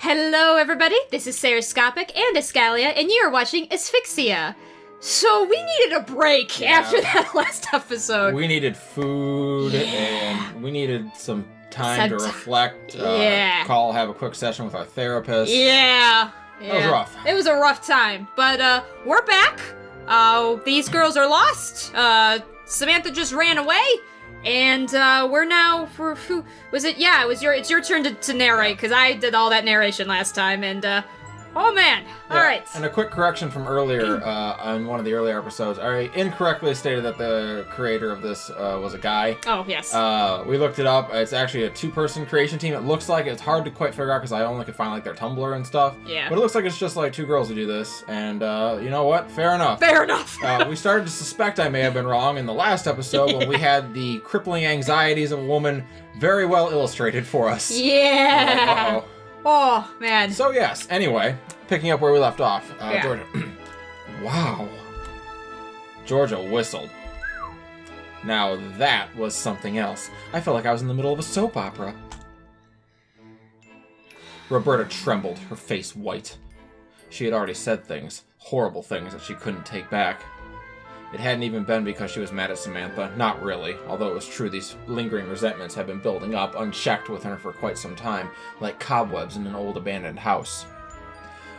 Hello, everybody. This is Sarahscopic and Eskalia, and you are watching Asphyxia. So we needed a break after that last episode. We needed food, and we needed some time to reflect. Have a quick session with our therapist. Yeah. That was rough. It was a rough time, but we're back. These girls are lost. Samantha just ran away. And we're now for who was it? Yeah, it's your turn to narrate because I did all that narration last time, and oh man, all right. And a quick correction from earlier on one of the earlier episodes. I incorrectly stated that the creator of this was a guy. Oh yes. We looked it up. It's actually a 2-person creation team. It looks like it's hard to quite figure out because I only could find like their Tumblr and stuff. Yeah. But it looks like it's just like 2 girls who do this, and you know what? Fair enough. Fair enough. We started to suspect I may have been wrong in the last episode when we had the crippling anxieties of a woman very well illustrated for us. Yeah. Uh-oh. Oh man. So yes. Anyway, picking up where we left off, Georgia. Wow. Georgia whistled. Now that was something else. I felt like I was in the middle of a soap opera. Roberta trembled, her face white. She had already said things, horrible things that she couldn't take back. It hadn't even been because she was mad at Samantha. Not really, although it was true these lingering resentments had been building up, unchecked within her for quite some time, like cobwebs in an old abandoned house.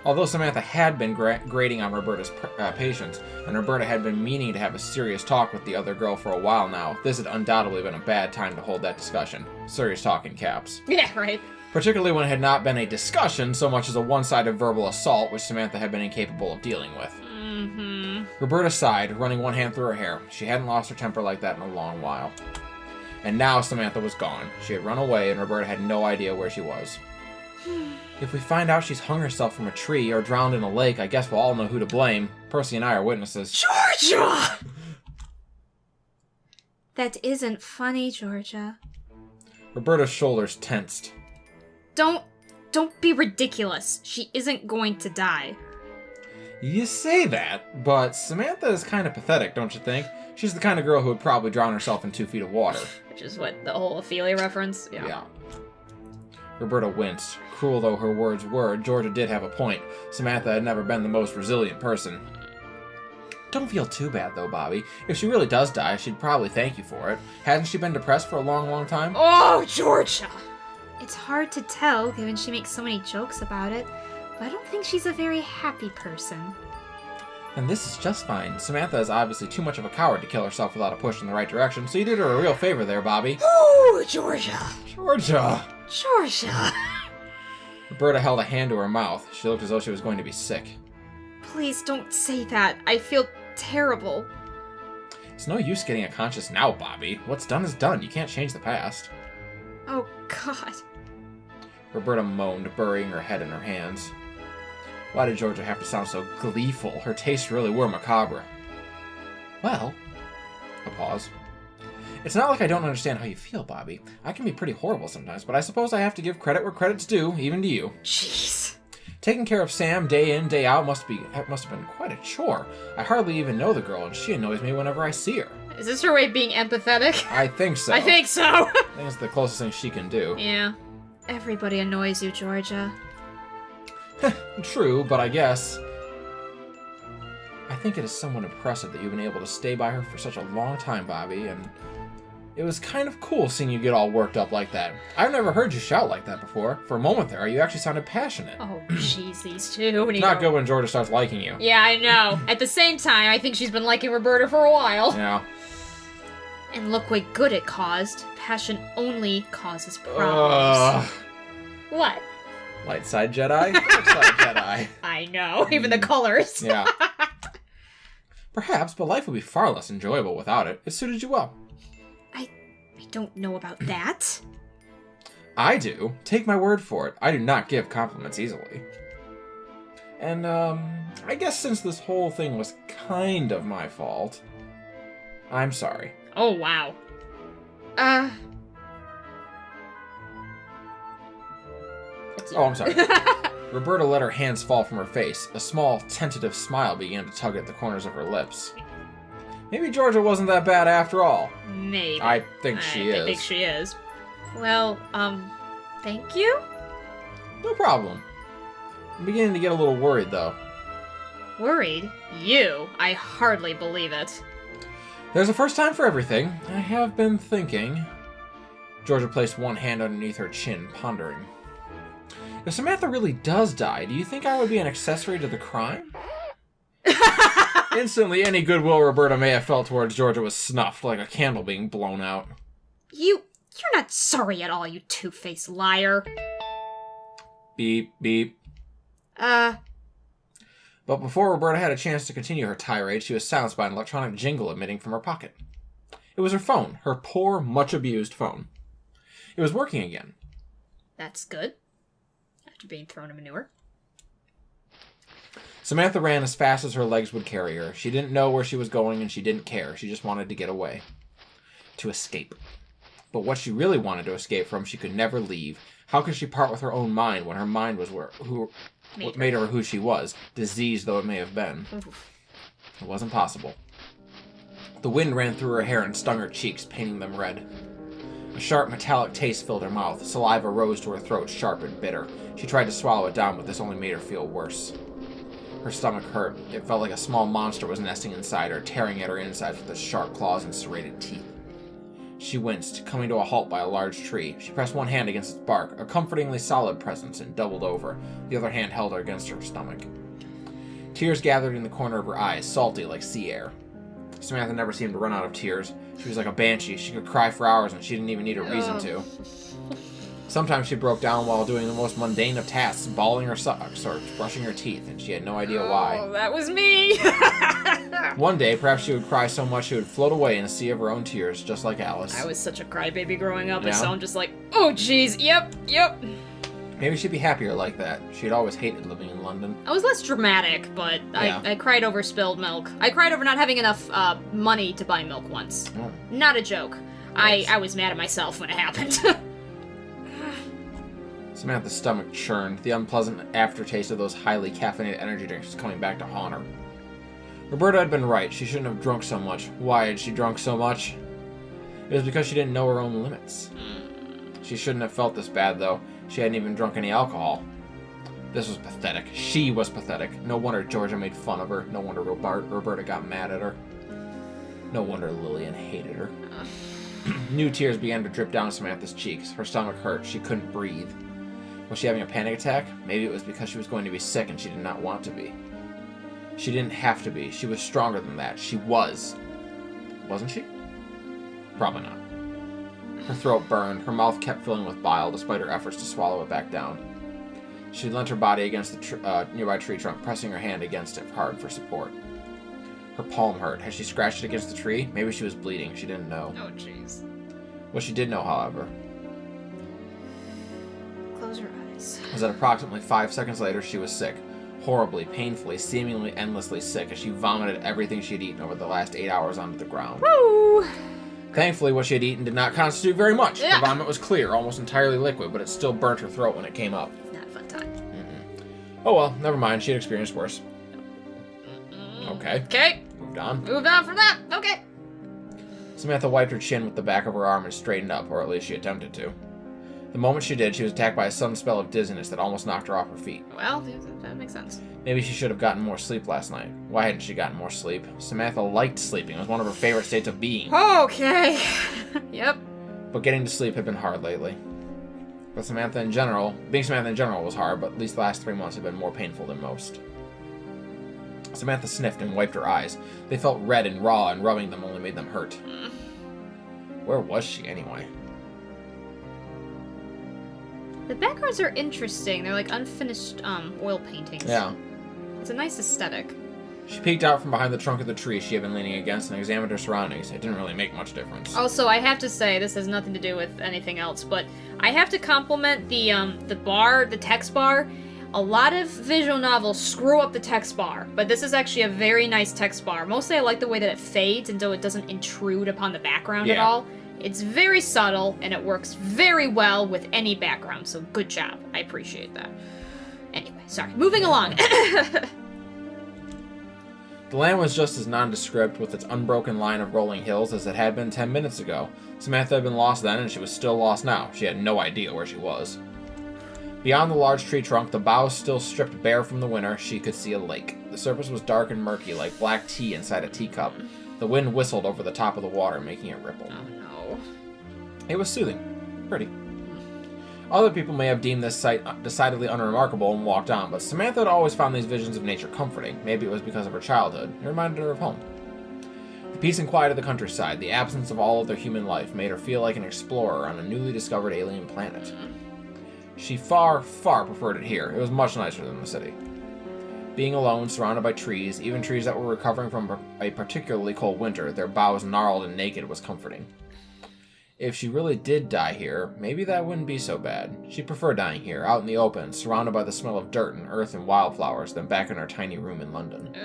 Although Samantha had been grating on Roberta's patience, and Roberta had been meaning to have a serious talk with the other girl for a while now, this had undoubtedly been a bad time to hold that discussion. Serious talk in caps. Yeah, right. Particularly when it had not been a discussion so much as a one-sided verbal assault, which Samantha had been incapable of dealing with. Mm-hmm. Roberta sighed, running one hand through her hair. She hadn't lost her temper like that in a long while. And now Samantha was gone. She had run away, and Roberta had no idea where she was. If we find out she's hung herself from a tree or drowned in a lake, I guess we'll all know who to blame. Percy and I are witnesses. Georgia! That isn't funny, Georgia. Roberta's shoulders tensed. Don't be ridiculous. She isn't going to die. You say that, but Samantha is kind of pathetic, don't you think? She's the kind of girl who would probably drown herself in 2 feet of water. Which is what, the whole Ophelia reference? Yeah. Roberta winced. Cruel though her words were, Georgia did have a point. Samantha had never been the most resilient person. Don't feel too bad though, Bobby. If she really does die, she'd probably thank you for it. Hasn't she been depressed for a long, long time? Oh, Georgia! It's hard to tell, given she makes so many jokes about it. I don't think she's a very happy person. And this is just fine. Samantha is obviously too much of a coward to kill herself without a push in the right direction, so you did her a real favor there, Bobby. Ooh, Georgia! Georgia! Georgia! Roberta held a hand to her mouth. She looked as though she was going to be sick. Please don't say that. I feel terrible. It's no use getting unconscious now, Bobby. What's done is done. You can't change the past. Oh, God. Roberta moaned, burying her head in her hands. Why did Georgia have to sound so gleeful? Her tastes really were macabre. Well, a pause. It's not like I don't understand how you feel, Bobby. I can be pretty horrible sometimes, but I suppose I have to give credit where credit's due, even to you. Jeez. Taking care of Sam day in, day out must have been quite a chore. I hardly even know the girl, and she annoys me whenever I see her. Is this her way of being empathetic? I think so. I think so. I think it's the closest thing she can do. Yeah. Everybody annoys you, Georgia. True, but I guess... I think it is somewhat impressive that you've been able to stay by her for such a long time, Bobby, and it was kind of cool seeing you get all worked up like that. I've never heard you shout like that before. For a moment there, you actually sounded passionate. Oh, jeez, these two. It's not good when Georgia starts liking you. Yeah, I know. At the same time, I think she's been liking Roberta for a while. Yeah. And look what good it caused. Passion only causes problems. What? Light side Jedi, dark side Jedi. I know, even the colors. Yeah. Perhaps, but life would be far less enjoyable without it. It suited you well. I don't know about that. I do. Take my word for it. I do not give compliments easily. And, I guess since this whole thing was kind of my fault, I'm sorry. Oh, wow. Oh, I'm sorry. Roberta let her hands fall from her face. A small, tentative smile began to tug at the corners of her lips. Maybe Georgia wasn't that bad after all. Maybe. I think she is. Well, thank you? No problem. I'm beginning to get a little worried, though. Worried? You? I hardly believe it. There's a first time for everything. I have been thinking. Georgia placed one hand underneath her chin, pondering. If Samantha really does die, do you think I would be an accessory to the crime? Instantly, any goodwill Roberta may have felt towards Georgia was snuffed, like a candle being blown out. You're not sorry at all, you two-faced liar. Beep, beep. But before Roberta had a chance to continue her tirade, she was silenced by an electronic jingle emitting from her pocket. It was her phone, her poor, much-abused phone. It was working again. That's good. After being thrown in manure. Samantha ran as fast as her legs would carry her. She didn't know where she was going, and she didn't care. She just wanted to get away. To escape. But what she really wanted to escape from, she could never leave. How could she part with her own mind when her mind was what made her who she was, diseased though it may have been? It wasn't possible. The wind ran through her hair and stung her cheeks, painting them red. A sharp, metallic taste filled her mouth. Saliva rose to her throat, sharp and bitter. She tried to swallow it down, but this only made her feel worse. Her stomach hurt. It felt like a small monster was nesting inside her, tearing at her insides with its sharp claws and serrated teeth. She winced, coming to a halt by a large tree. She pressed one hand against its bark, a comfortingly solid presence, and doubled over. The other hand held her against her stomach. Tears gathered in the corner of her eyes, salty like sea air. Samantha never seemed to run out of tears. She was like a banshee. She could cry for hours, and she didn't even need a reason to. Sometimes she broke down while doing the most mundane of tasks, balling her socks or brushing her teeth, and she had no idea why. Oh, that was me! One day, perhaps she would cry so much she would float away in a sea of her own tears, just like Alice. I was such a crybaby growing up, Yeah? and so I'm just like, oh jeez, yep. Maybe she'd be happier like that. She'd always hated living in London. I was less dramatic, but Yeah. I cried over spilled milk. I cried over not having enough money to buy milk once. Oh. Not a joke. Nice. I was mad at myself when it happened. Samantha's stomach churned. The unpleasant aftertaste of those highly caffeinated energy drinks was coming back to haunt her. Roberta had been right. She shouldn't have drunk so much. Why had she drunk so much? It was because she didn't know her own limits. She shouldn't have felt this bad, though. She hadn't even drunk any alcohol. This was pathetic. She was pathetic. No wonder Georgia made fun of her. No wonder Roberta got mad at her. No wonder Lillian hated her. New tears began to drip down Samantha's cheeks. Her stomach hurt. She couldn't breathe. Was she having a panic attack? Maybe it was because she was going to be sick and she did not want to be. She didn't have to be. She was stronger than that. She was. Wasn't she? Probably not. Her throat burned. Her mouth kept filling with bile despite her efforts to swallow it back down. She leant her body against the nearby tree trunk, pressing her hand against it hard for support. Her palm hurt. Had she scratched it against the tree? Maybe she was bleeding. She didn't know. Oh, jeez. What she did know, however, Close your eyes. was that approximately 5 seconds later she was sick. Horribly, painfully, seemingly endlessly sick as she vomited everything she had eaten over the last 8 hours onto the ground. Woo! Thankfully, what she had eaten did not constitute very much. Yeah. Her vomit was clear, almost entirely liquid, but it still burnt her throat when it came up. Not a fun time. Oh well, never mind. She had experienced worse. Okay, Okay, moved on. moved on from that. Okay. Samantha wiped her chin with the back of her arm and straightened up, or at least she attempted to. The moment she did, she was attacked by a sudden spell of dizziness that almost knocked her off her feet. Well, that makes sense. Maybe she should have gotten more sleep last night. Why hadn't she gotten more sleep? Samantha liked sleeping. It was one of her favorite states of being. Okay. Yep. But getting to sleep had been hard lately. Being Samantha in general was hard, but at least the last 3 months had been more painful than most. Samantha sniffed and wiped her eyes. They felt red and raw, and rubbing them only made them hurt. Where was she, anyway? The backgrounds are interesting. They're like unfinished oil paintings. Yeah. It's a nice aesthetic. She peeked out from behind the trunk of the tree she had been leaning against and examined her surroundings. It didn't really make much difference. Also, I have to say, this has nothing to do with anything else, but I have to compliment the text bar. A lot of visual novels screw up the text bar, but this is actually a very nice text bar. Mostly I like the way that it fades and though it doesn't intrude upon the background at all. It's very subtle, and it works very well with any background, so good job. I appreciate that. Anyway, sorry. Moving along. The land was just as nondescript with its unbroken line of rolling hills as it had been 10 minutes ago. Samantha had been lost then, and she was still lost now. She had no idea where she was. Beyond the large tree trunk, the boughs still stripped bare from the winter, she could see a lake. The surface was dark and murky, like black tea inside a teacup. The wind whistled over the top of the water, making it ripple. Oh, no. It was soothing. Pretty. Other people may have deemed this sight decidedly unremarkable and walked on, but Samantha had always found these visions of nature comforting. Maybe it was because of her childhood. It reminded her of home. The peace and quiet of the countryside, the absence of all other human life, made her feel like an explorer on a newly discovered alien planet. She far, far preferred it here. It was much nicer than the city. Being alone, surrounded by trees, even trees that were recovering from a particularly cold winter, their boughs gnarled and naked, was comforting. If she really did die here, maybe that wouldn't be so bad. She preferred dying here, out in the open, surrounded by the smell of dirt and earth and wildflowers, than back in her tiny room in London.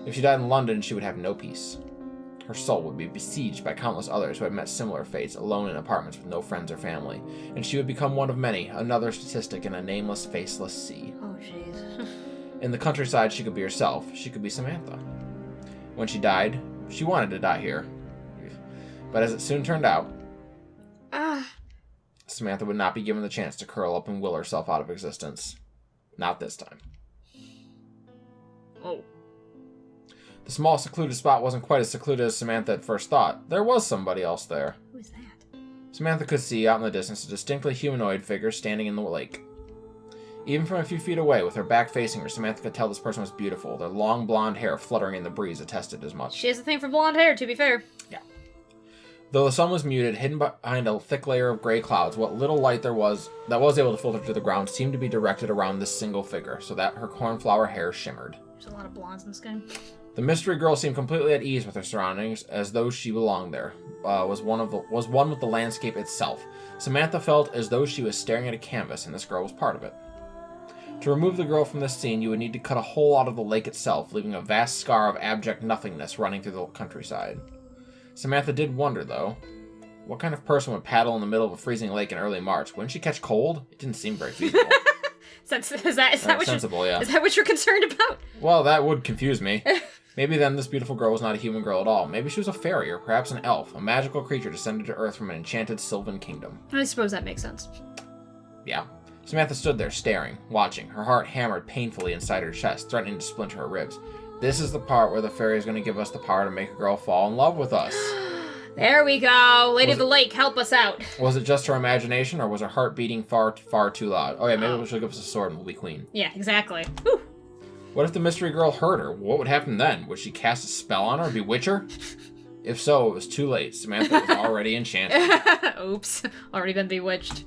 If she died in London, she would have no peace. Her soul would be besieged by countless others who had met similar fates, alone in apartments with no friends or family, and she would become one of many, another statistic in a nameless, faceless sea. Oh, jeez. In the countryside, she could be herself. She could be Samantha. When she died, she wanted to die here. But as it soon turned out, Samantha would not be given the chance to curl up and will herself out of existence. Not this time. Oh. The small, secluded spot wasn't quite as secluded as Samantha at first thought. There was somebody else there. Who's that? Samantha could see, out in the distance, a distinctly humanoid figure standing in the lake. Even from a few feet away, with her back facing her, Samantha could tell this person was beautiful. Their long blonde hair fluttering in the breeze attested as much. She has a thing for blonde hair, to be fair. Yeah. Though the sun was muted, hidden behind a thick layer of gray clouds, what little light there was that was able to filter to the ground seemed to be directed around this single figure, so that her cornflower hair shimmered. There's a lot of blondes in this game. The mystery girl seemed completely at ease with her surroundings, as though she belonged there. Was one with the landscape itself. Samantha felt as though she was staring at a canvas, and this girl was part of it. To remove the girl from this scene, you would need to cut a hole out of the lake itself, leaving a vast scar of abject nothingness running through the countryside. Samantha did wonder, though, what kind of person would paddle in the middle of a freezing lake in early March? Wouldn't she catch cold? It didn't seem very feasible. Is that sensible, yeah. Is that what you're concerned about? Well, that would confuse me. Maybe then this beautiful girl was not a human girl at all. Maybe she was a fairy, or perhaps an elf, a magical creature descended to Earth from an enchanted sylvan kingdom. I suppose that makes sense. Yeah. Samantha stood there, staring, watching. Her heart hammered painfully inside her chest, threatening to splinter her ribs. This is the part where the fairy is going to give us the power to make a girl fall in love with us. There we go. Lady of the Lake, help us out. Was it just her imagination, or was her heart beating far, far too loud? Oh yeah, maybe she'll give us a sword and we'll be queen. Yeah, exactly. Whew. What if the mystery girl heard her? What would happen then? Would she cast a spell on her, bewitch her? If so, it was too late. Samantha was already enchanted. Oops. Already been bewitched.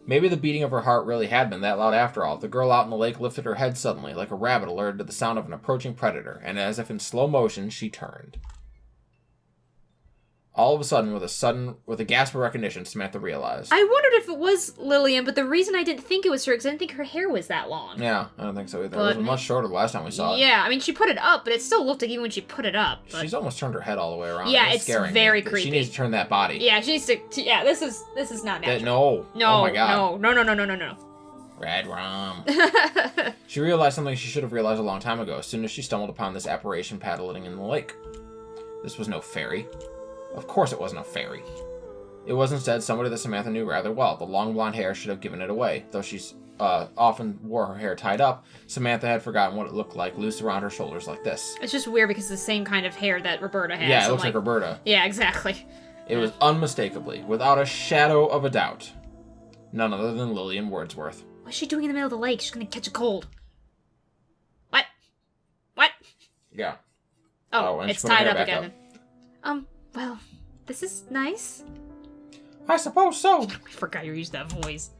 Maybe the beating of her heart really had been that loud after all. The girl out in the lake lifted her head suddenly, like a rabbit alerted to the sound of an approaching predator, and as if in slow motion, she turned. All of a sudden, with a gasp of recognition, Samantha realized. I wondered if it was Lillian, but the reason I didn't think it was her, because I didn't think her hair was that long. Yeah, I don't think so either. It was much shorter the last time we saw it. Yeah, I mean, she put it up, but it still looked like even when she put it up. But... She's almost turned her head all the way around. Yeah, it's very creepy. She needs to turn that body. Yeah, she needs to... Yeah, this is not natural. No. Oh my god. No. Red rum. She realized something she should have realized a long time ago, as soon as she stumbled upon this apparition paddling in the lake. This was no fairy. Of course it wasn't a fairy. It was instead somebody that Samantha knew rather well. The long blonde hair should have given it away. Though she often wore her hair tied up, Samantha had forgotten what it looked like loose around her shoulders like this. It's just weird because it's the same kind of hair that Roberta has. Yeah, it looks like Roberta. Yeah, exactly. It was unmistakably, without a shadow of a doubt, none other than Lillian Wordsworth. What's she doing in the middle of the lake? She's gonna catch a cold. What? Yeah. Oh, it's tied up again. Well, this is nice. I suppose so. I forgot you used that voice.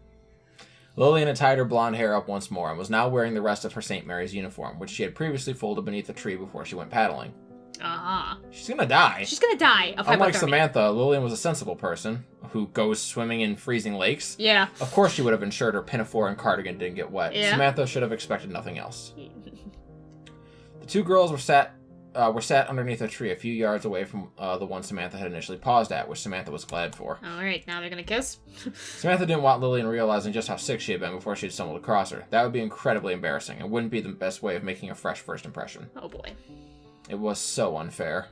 Lillian had tied her blonde hair up once more and was now wearing the rest of her St. Mary's uniform, which she had previously folded beneath a tree before she went paddling. Uh-huh. She's gonna die. She's gonna die of hypothermia. Unlike Samantha, Lillian was a sensible person who goes swimming in freezing lakes. Yeah. Of course she would have ensured her pinafore and cardigan didn't get wet. Yeah. Samantha should have expected nothing else. The two girls were sat underneath a tree a few yards away from the one Samantha had initially paused at, which Samantha was glad for. Alright, now they're gonna kiss? Samantha didn't want Lillian realizing just how sick she had been before she had stumbled across her. That would be incredibly embarrassing, and wouldn't be the best way of making a fresh first impression. Oh boy. It was so unfair.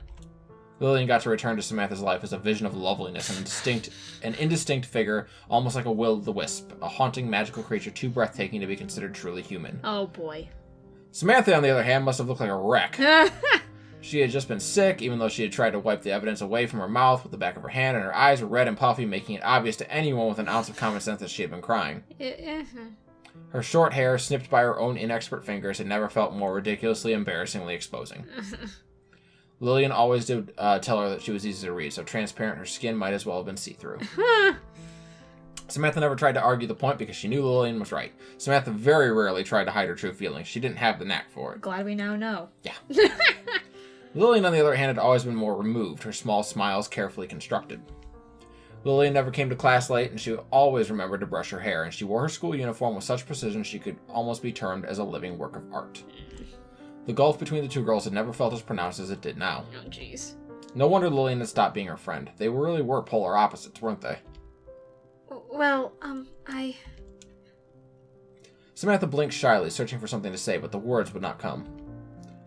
Lillian got to return to Samantha's life as a vision of loveliness, an indistinct figure, almost like a will-o'-the-wisp, a haunting, magical creature too breathtaking to be considered truly human. Oh, boy. Samantha, on the other hand, must have looked like a wreck. She had just been sick, even though she had tried to wipe the evidence away from her mouth with the back of her hand, and her eyes were red and puffy, making it obvious to anyone with an ounce of common sense that she had been crying. Her short hair, snipped by her own inexpert fingers, had never felt more ridiculously, embarrassingly exposing. Lillian always did tell her that she was easy to read, so transparent her skin might as well have been see-through. Samantha never tried to argue the point because she knew Lillian was right. Samantha very rarely tried to hide her true feelings. She didn't have the knack for it. Glad we now know. Yeah. Lillian, on the other hand, had always been more removed, her small smiles carefully constructed. Lillian never came to class late, and she always remembered to brush her hair, and she wore her school uniform with such precision she could almost be termed as a living work of art. The gulf between the two girls had never felt as pronounced as it did now. Oh, jeez. No wonder Lillian had stopped being her friend. They really were polar opposites, weren't they? Well, Samantha blinked shyly, searching for something to say, but the words would not come.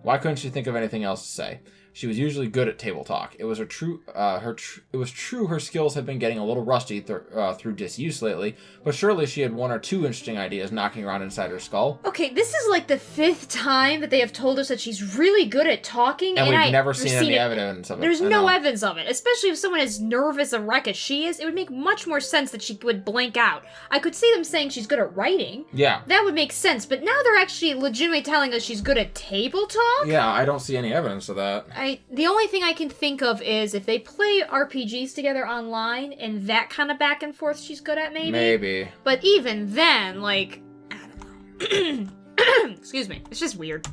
Why couldn't she think of anything else to say? She was usually good at table talk. It was true her skills had been getting a little rusty through disuse lately, but surely she had one or two interesting ideas knocking around inside her skull. Okay, this is like the 5th time that they have told us that she's really good at talking, and we've never seen any evidence of it. There's no evidence of it, especially if someone as nervous a wreck as she is. It would make much more sense that she would blank out. I could see them saying she's good at writing. Yeah. That would make sense, but now they're actually legitimately telling us she's good at table talk? Yeah, I don't see any evidence of that. The only thing I can think of is if they play RPGs together online and that kind of back and forth she's good at, maybe. Maybe. But even then, like, I don't know. Excuse me. It's just weird.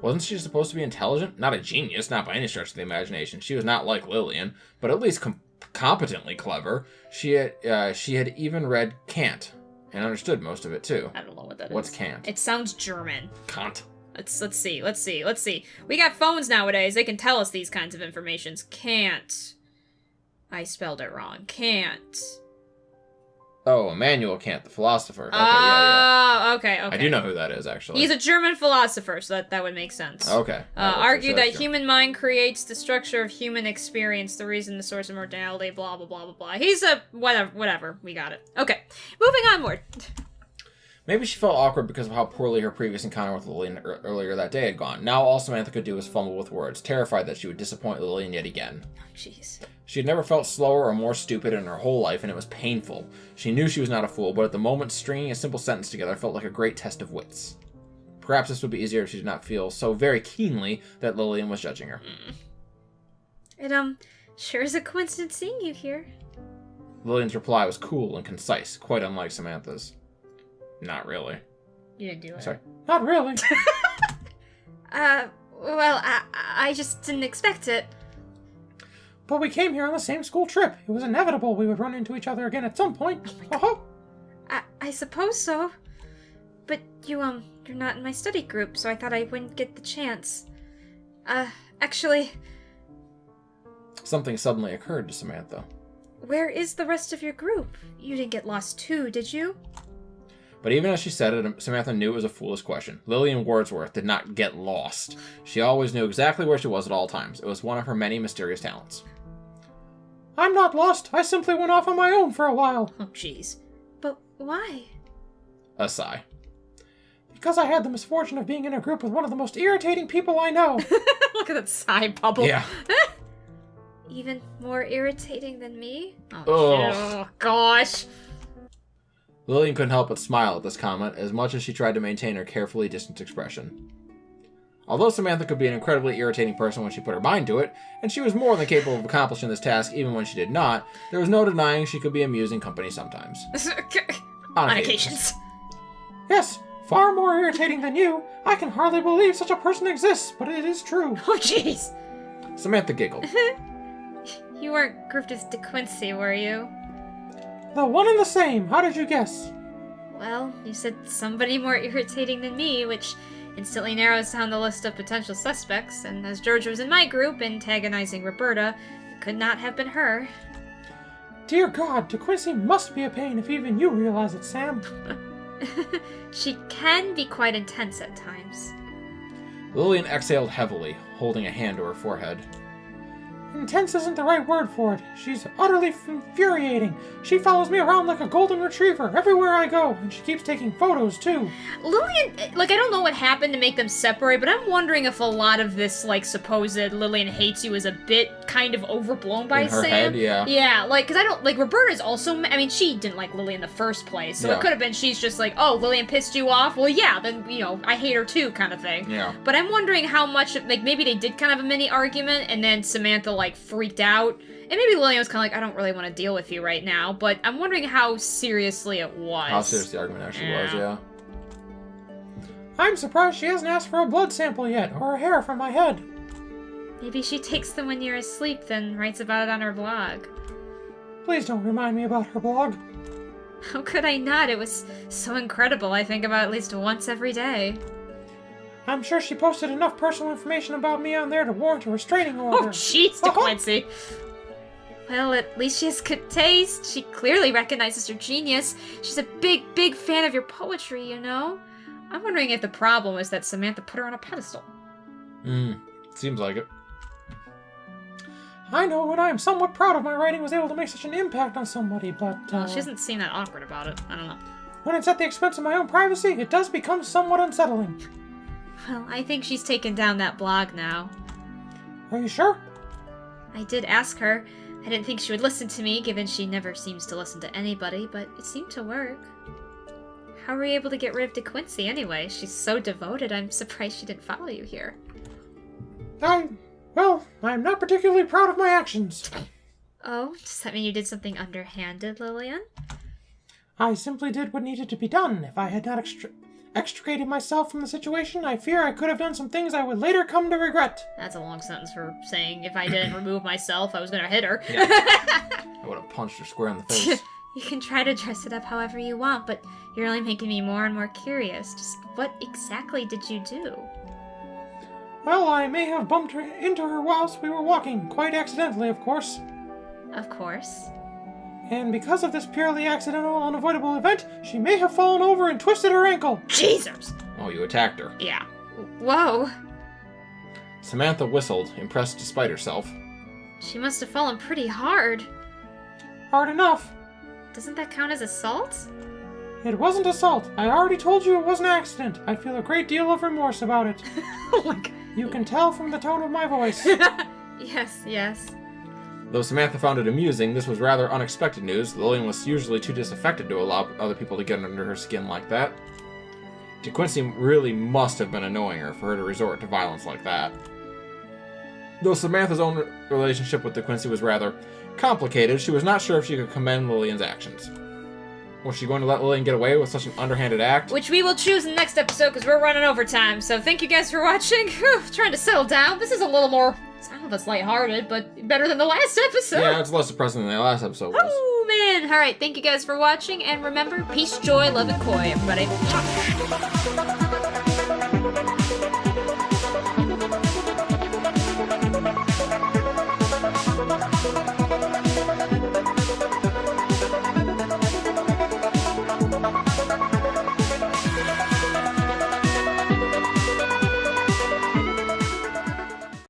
Wasn't she supposed to be intelligent? Not a genius, not by any stretch of the imagination. She was not like Lillian, but at least competently clever. She had even read Kant and understood most of it, too. I don't know what that is. What's Kant? It sounds German. Kant. Let's see. We got phones nowadays. They can tell us these kinds of informations. Can't. I spelled it wrong. Can't. Oh, Immanuel Kant, the philosopher. Okay, Okay. I do know who that is, actually. He's a German philosopher, so that would make sense. Okay. Argued that human mind creates the structure of human experience, the reason, the source of mortality, blah, blah, blah, blah, blah. He's a whatever. We got it. Okay. Moving onward. Maybe she felt awkward because of how poorly her previous encounter with Lillian earlier that day had gone. Now all Samantha could do was fumble with words, terrified that she would disappoint Lillian yet again. Oh, jeez. She had never felt slower or more stupid in her whole life, and it was painful. She knew she was not a fool, but at the moment, stringing a simple sentence together felt like a great test of wits. Perhaps this would be easier if she did not feel so very keenly that Lillian was judging her. It, sure is a coincidence seeing you here. Lillian's reply was cool and concise, quite unlike Samantha's. Not really. You didn't do it. Sorry. Not really. Well, I just didn't expect it. But we came here on the same school trip. It was inevitable we would run into each other again at some point. I suppose so. But you're not in my study group, so I thought I wouldn't get the chance. Actually... Something suddenly occurred to Samantha. Where is the rest of your group? You didn't get lost too, did you? But even as she said it, Samantha knew it was a foolish question. Lillian Wordsworth did not get lost. She always knew exactly where she was at all times. It was one of her many mysterious talents. I'm not lost. I simply went off on my own for a while. Oh, jeez. But why? A sigh. Because I had the misfortune of being in a group with one of the most irritating people I know. Look at that sigh bubble. Yeah. Even more irritating than me? Oh, gosh. Lillian couldn't help but smile at this comment, as much as she tried to maintain her carefully distant expression. Although Samantha could be an incredibly irritating person when she put her mind to it, and she was more than capable of accomplishing this task even when she did not, there was no denying she could be amusing company sometimes. On occasions. Yes, far more irritating than you. I can hardly believe such a person exists, but it is true. Oh, jeez. Samantha giggled. You weren't grouped with De Quincy, were you? The one and the same. How did you guess? Well, you said somebody more irritating than me, which instantly narrows down the list of potential suspects, and as George was in my group, antagonizing Roberta, it could not have been her. Dear God, De Quincy must be a pain if even you realize it, Sam. She can be quite intense at times. Lillian exhaled heavily, holding a hand to her forehead. Intense isn't the right word for it. She's utterly infuriating. She follows me around like a golden retriever everywhere I go, and she keeps taking photos, too. Lillian, like, I don't know what happened to make them separate, but I'm wondering if a lot of this, like, supposed Lillian hates you is a bit kind of overblown by In her Sam. head, yeah. Yeah, like, because I don't, like, Roberta's also, I mean, she didn't like Lillian in the first place, so Yeah. it could have been she's just like, oh, Lillian pissed you off? Well, yeah, then, you know, I hate her too, kind of thing. Yeah. But I'm wondering how much, like, maybe they did kind of a mini argument, and then Samantha, like, freaked out. And maybe Lillian was kind of like, I don't really want to deal with you right now, but I'm wondering how seriously it was. How serious the argument actually was, yeah. I'm surprised she hasn't asked for a blood sample yet, or a hair from my head. Maybe she takes them when you're asleep, then writes about it on her blog. Please don't remind me about her blog. How could I not? It was so incredible. I think about it at least once every day. I'm sure she posted enough personal information about me on there to warrant a restraining order. Oh, jeez, DeQuincy. Well, at least she has good taste. She clearly recognizes her genius. She's a big, big fan of your poetry, you know? I'm wondering if the problem is that Samantha put her on a pedestal. Seems like it. I know, and I am somewhat proud of my writing was able to make such an impact on somebody, but, Well, she doesn't seem that awkward about it. I don't know. when it's at the expense of my own privacy, it does become somewhat unsettling. Well, I think she's taken down that blog now. Are you sure? I did ask her. I didn't think she would listen to me, given she never seems to listen to anybody, but it seemed to work. How were you able to get rid of DeQuincy anyway? She's so devoted, I'm surprised she didn't follow you here. I'm not particularly proud of my actions. Oh, does that mean you did something underhanded, Lillian? I simply did what needed to be done. If I had not extricated myself from the situation, I fear I could have done some things I would later come to regret. That's a long sentence for saying if I didn't remove myself, I was gonna hit her. Yeah. I would have punched her square in the face. You can try to dress it up however you want, but you're only making me more and more curious. Just what exactly did you do? Well, I may have bumped into her whilst we were walking, quite accidentally, of course. Of course. And because of this purely accidental, unavoidable event, she may have fallen over and twisted her ankle. Jesus! Oh, you attacked her. Yeah. Whoa. Samantha whistled, impressed despite herself. She must have fallen pretty hard. Hard enough. Doesn't that count as assault? It wasn't assault. I already told you it was an accident. I feel a great deal of remorse about it. Oh my god. You can tell from the tone of my voice. Yes. Though Samantha found it amusing, this was rather unexpected news. Lillian was usually too disaffected to allow other people to get under her skin like that. DeQuincy really must have been annoying her for her to resort to violence like that. Though Samantha's own relationship with DeQuincy was rather complicated, she was not sure if she could commend Lillian's actions. Was she going to let Lillian get away with such an underhanded act? Which we will choose in the next episode because we're running over time. So thank you guys for watching. Whew, trying to settle down. This is a little more, some of us lighthearted, but better than the last episode. Yeah, it's less depressing than the last episode was. Oh man! All right, thank you guys for watching, and remember, peace, joy, love, and koi, everybody.